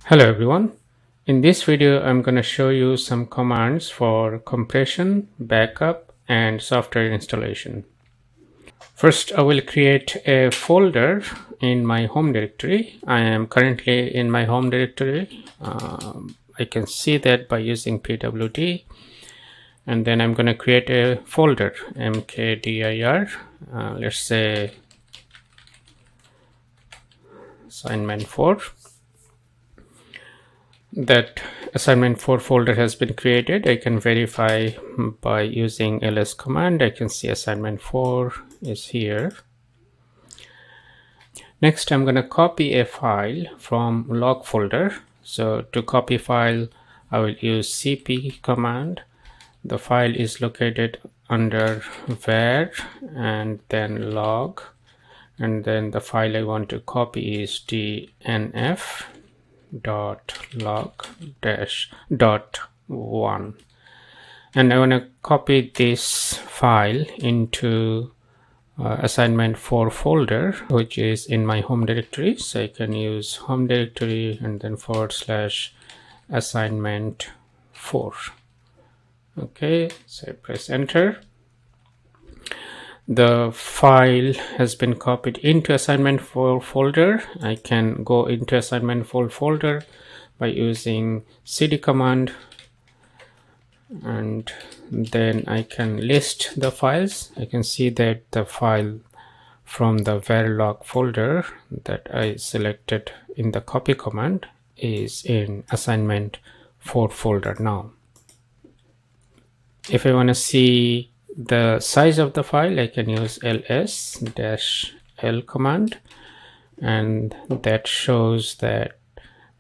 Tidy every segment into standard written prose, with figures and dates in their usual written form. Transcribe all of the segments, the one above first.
Hello everyone. In this video, I'm going to show you some commands for compression, backup, and software installation. First, I will create a folder in my home directory. I am currently in my home directory. I can see that by using pwd, and then I'm going to create a folder mkdir. Let's say assignment 4. That assignment 4 folder has been created. I can verify by using ls command. I can see assignment 4 is here. Next, I'm going to copy a file from log folder. So to copy file, I will use cp command. The file is located under var and then log, and then the file I want to copy is dnf dot log dash dot 1, and I want to copy this file into assignment 4 folder, which is in my home directory. So I can use home directory and then / assignment 4. Okay, so I press enter. The file has been copied into assignment 4 folder. I can go into assignment 4 folder by using cd command, and then I can list the files. I can see that the file from the verilog folder that I selected in the copy command is in assignment 4 folder now. If I want to see the size of the file, I can use ls-l command, and that shows that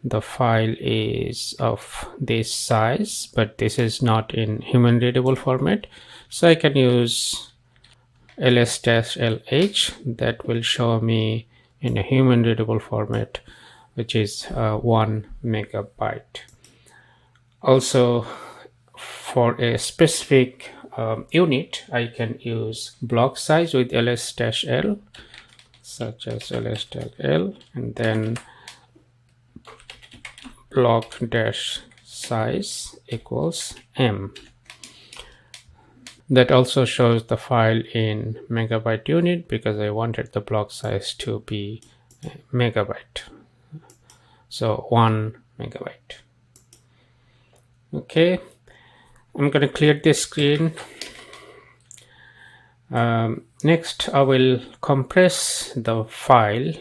the file is of this size, but this is not in human readable format. So I can use ls-lh, that will show me in a human readable format, which is 1 megabyte. Also, for a specific unit, I can use block size with ls-l, such as ls-l, and then block dash size equals m. That also shows the file in megabyte unit because I wanted the block size to be megabyte. So 1 megabyte. Okay, I'm going to clear this screen. Next, I will compress the file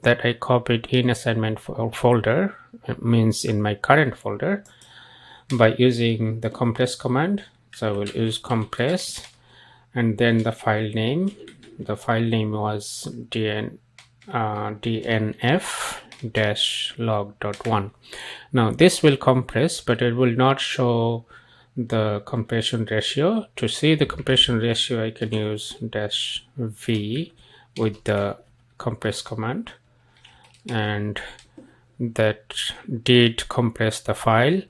that I copied in assignment folder, means in my current folder, by using the compress command. So I will use compress, and then the file name. The file name was dnf-log.1. Now this will compress, but it will not show the compression ratio. To see the compression ratio, I can use -v with the compress command, and that did compress the file.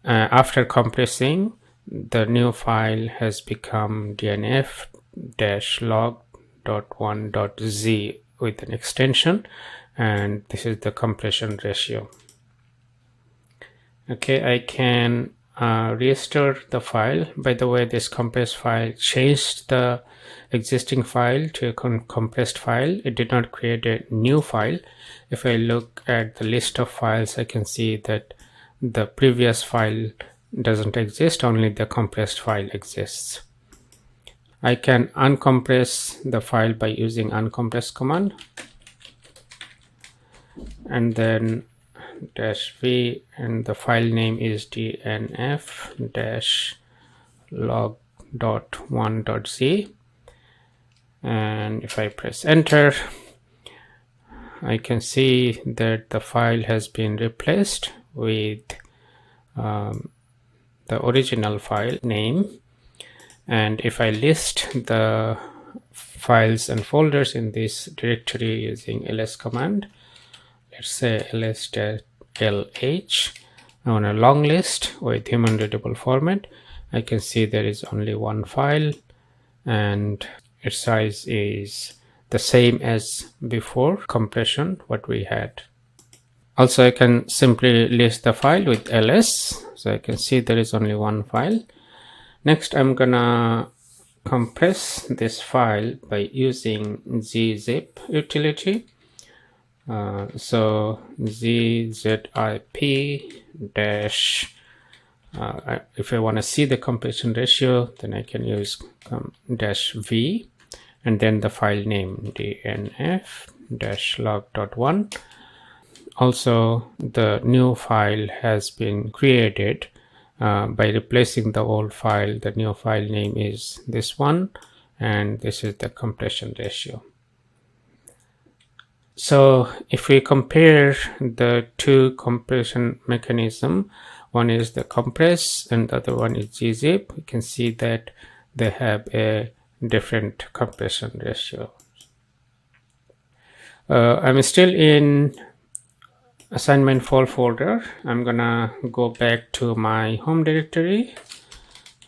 After compressing, the new file has become dnf-log.1.z with an extension, and this is the compression ratio. Okay, I can restore the file. By the way, this compressed file changed the existing file to a compressed file. It did not create a new file. If I look at the list of files, I can see that the previous file doesn't exist, only the compressed file exists. I can uncompress the file by using uncompress command, and then -v, and the file name is dnf-log.1.z, and if I press enter, I can see that the file has been replaced with the original file name. And if I list the files and folders in this directory using ls command, let's say ls-lh, on a long list with human readable format, I can see there is only one file, and its size is the same as before compression what we had. Also, I can simply list the file with ls, so I can see there is only one file. Next, I'm gonna compress this file by using gzip utility. So gzip dash, if I want to see the compression ratio, then I can use dash v, and then the file name dnf dash log.1. Also, the new file has been created by replacing the old file. The new file name is this one, and this is the compression ratio. So if we compare the two compression mechanism, one is the compress and the other one is gzip, we can see that they have a different compression ratio. I'm still in assignment 4 folder. I'm gonna go back to my home directory,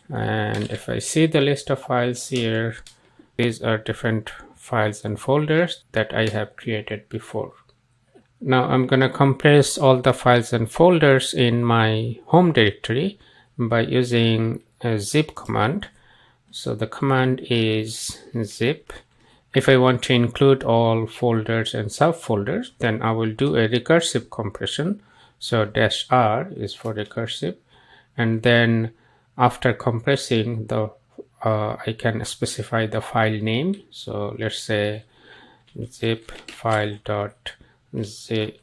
and if I see the list of files here, these are different files and folders that I have created before. Now I'm gonna compress all the files and folders in my home directory by using a zip command. So the command is zip. If I want to include all folders and subfolders, then I will do a recursive compression. So -r is for recursive, and then after compressing the I can specify the file name. So let's say zip file dot zip.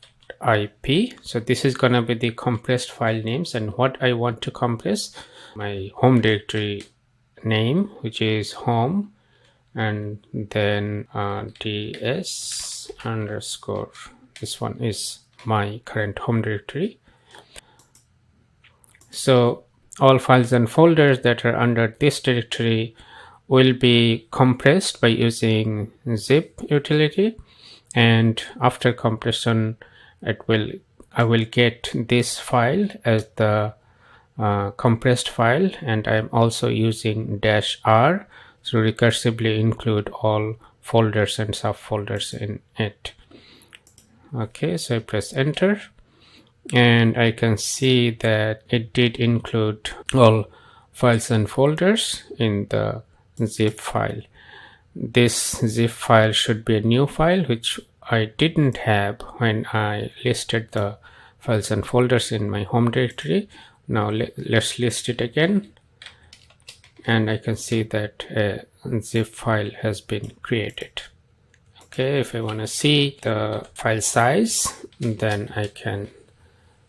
So this is gonna be the compressed file names, and what I want to compress, my home directory name, which is home, and then ds underscore, this one is my current home directory. So all files and folders that are under this directory will be compressed by using zip utility, and after compression I will get this file as the compressed file, and I'm also using -r to recursively include all folders and subfolders in it. Okay, so I press enter, and I can see that it did include all files and folders in the zip file. This zip file should be a new file, which I didn't have when I listed the files and folders in my home directory. Now let's list it again, and I can see that a zip file has been created. Okay, if I want to see the file size, then I can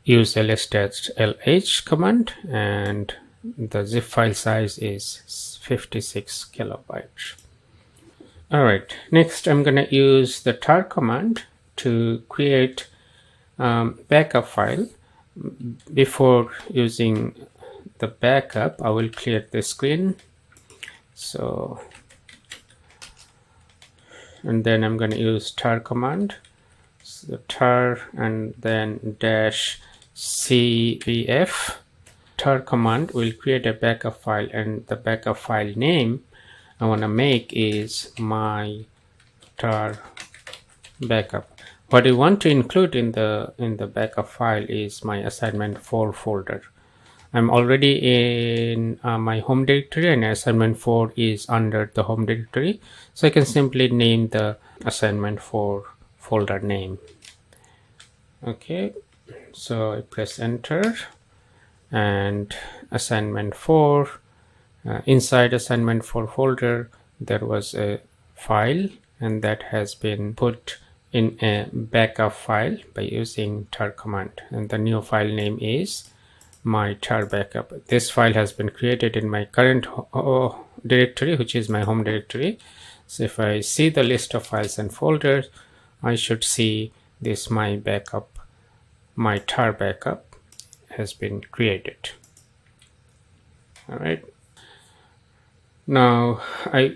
use ls-lh command, and the zip file size is 56 kilobytes. All right, next I'm going to use the tar command to create backup file. Before using the backup, I will clear the screen. So, and then I'm going to use tar command. So tar and then -cvf. Tar command will create a backup file, and the backup file name I want to make is my tar backup. What I want to include in the backup file is my assignment 4 folder. I'm already in my home directory, and assignment 4 is under the home directory, so I can simply name the assignment 4 folder name. Okay, so I press enter, and assignment 4, inside assignment 4 folder there was a file, and that has been put in a backup file by using tar command, and the new file name is my tar backup. This file has been created in my current directory, which is my home directory. So if I see the list of files and folders, I should see this my backup, my tar backup has been created. All right, now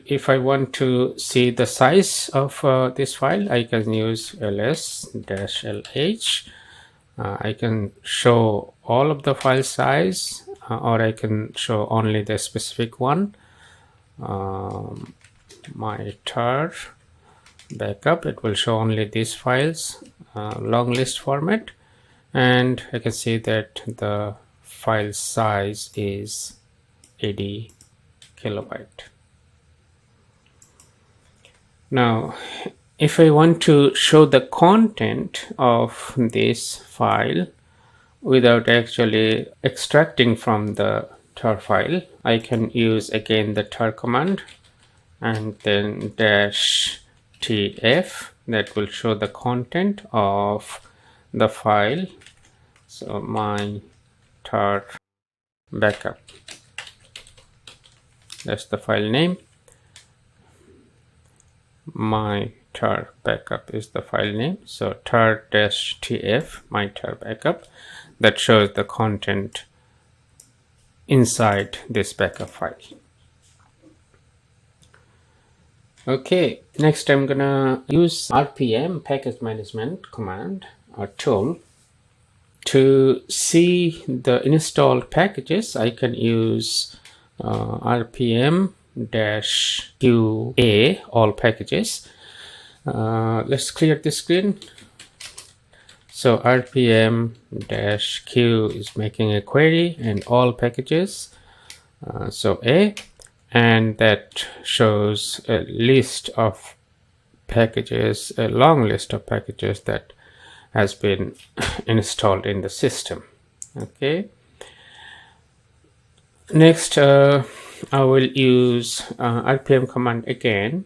if I want to see the size of this file, I can use ls-lh. I can show all of the file size, or I can show only the specific one. My tar backup, it will show only these files, long list format. and I can see that the file size is 80 kilobyte. Now if I want to show the content of this file without actually extracting from the tar file, I can use again the tar command and then -tf, that will show the content of the file. So my tar backup, that's the file name. My tar backup is the file name. So tar-tf, my tar backup, that shows the content inside this backup file. Okay, next I'm gonna use RPM, package management command or tool. To see the installed packages, I can use RPM-QA, all packages. Let's clear the screen. So RPM-Q is making a query and all packages. So A, and that shows a list of packages, a long list of packages that has been installed in the system. Okay, next I will use RPM command again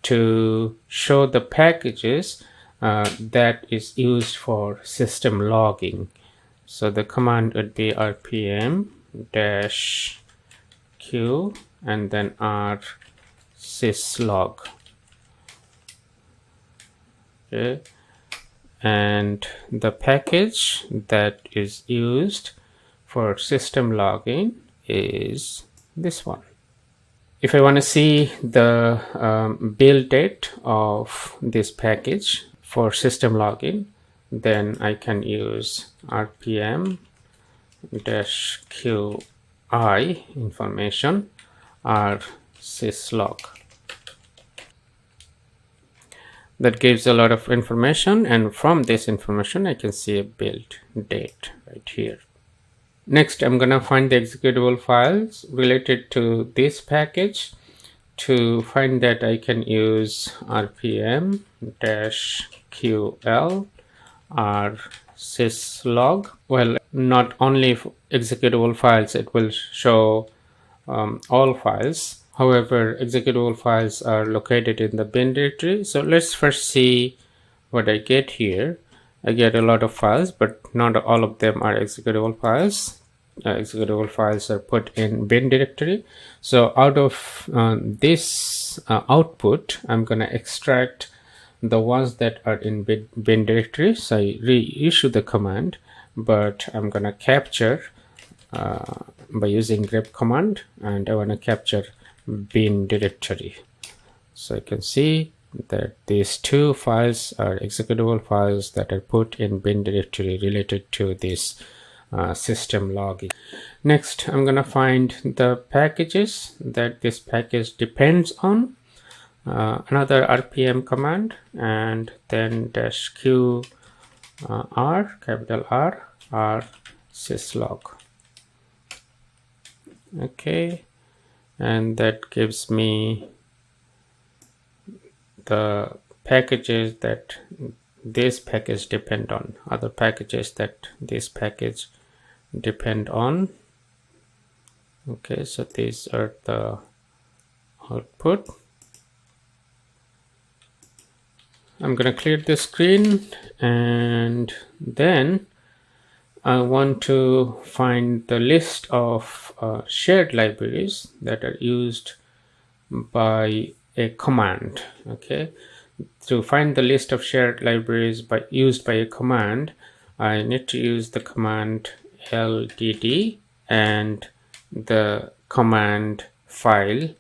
to show the packages that is used for system logging. So the command would be RPM-Q and then R syslog. Okay, and the package that is used for system logging is this one. If I want to see the build date of this package for system login, then I can use RPM-QI information or syslog. That gives a lot of information, and from this information I can see a build date right here. Next, I'm gonna find the executable files related to this package. To find that, I can use RPM-QL or syslog. Well, not only executable files, it will show all files. However, executable files are located in the bin directory. So let's first see what I get here. I get a lot of files, but not all of them are executable files. Executable files are put in bin directory. So out of this output, I'm gonna extract the ones that are in bin directory. So I reissue the command, but I'm gonna capture by using grep command, and I want to capture bin directory. So you can see that these two files are executable files that are put in bin directory related to this system logging. Next, I'm gonna find the packages that this package depends on. Another RPM command, and then -q r, capital R syslog. Okay, and that gives me the packages that this package depend on, other packages that this package depend on. Okay, so these are the output. I'm gonna clear the screen, and then I want to find the list of shared libraries that are used by a command. Okay, to find the list of shared libraries used by a command, I need to use the command ldd and the command file.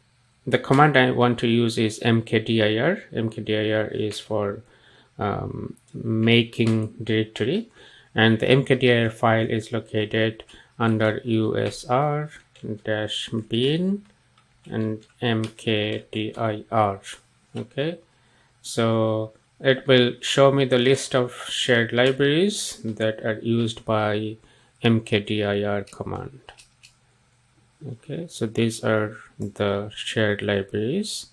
The command I want to use is mkdir. Mkdir is for making directory, and the mkdir file is located under usr-bin and mkdir. Okay, so it will show me the list of shared libraries that are used by mkdir command. Okay, so these are the shared libraries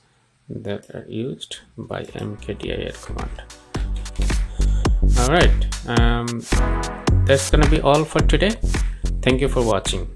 that are used by mkdir command. All right, that's gonna be all for today. Thank you for watching.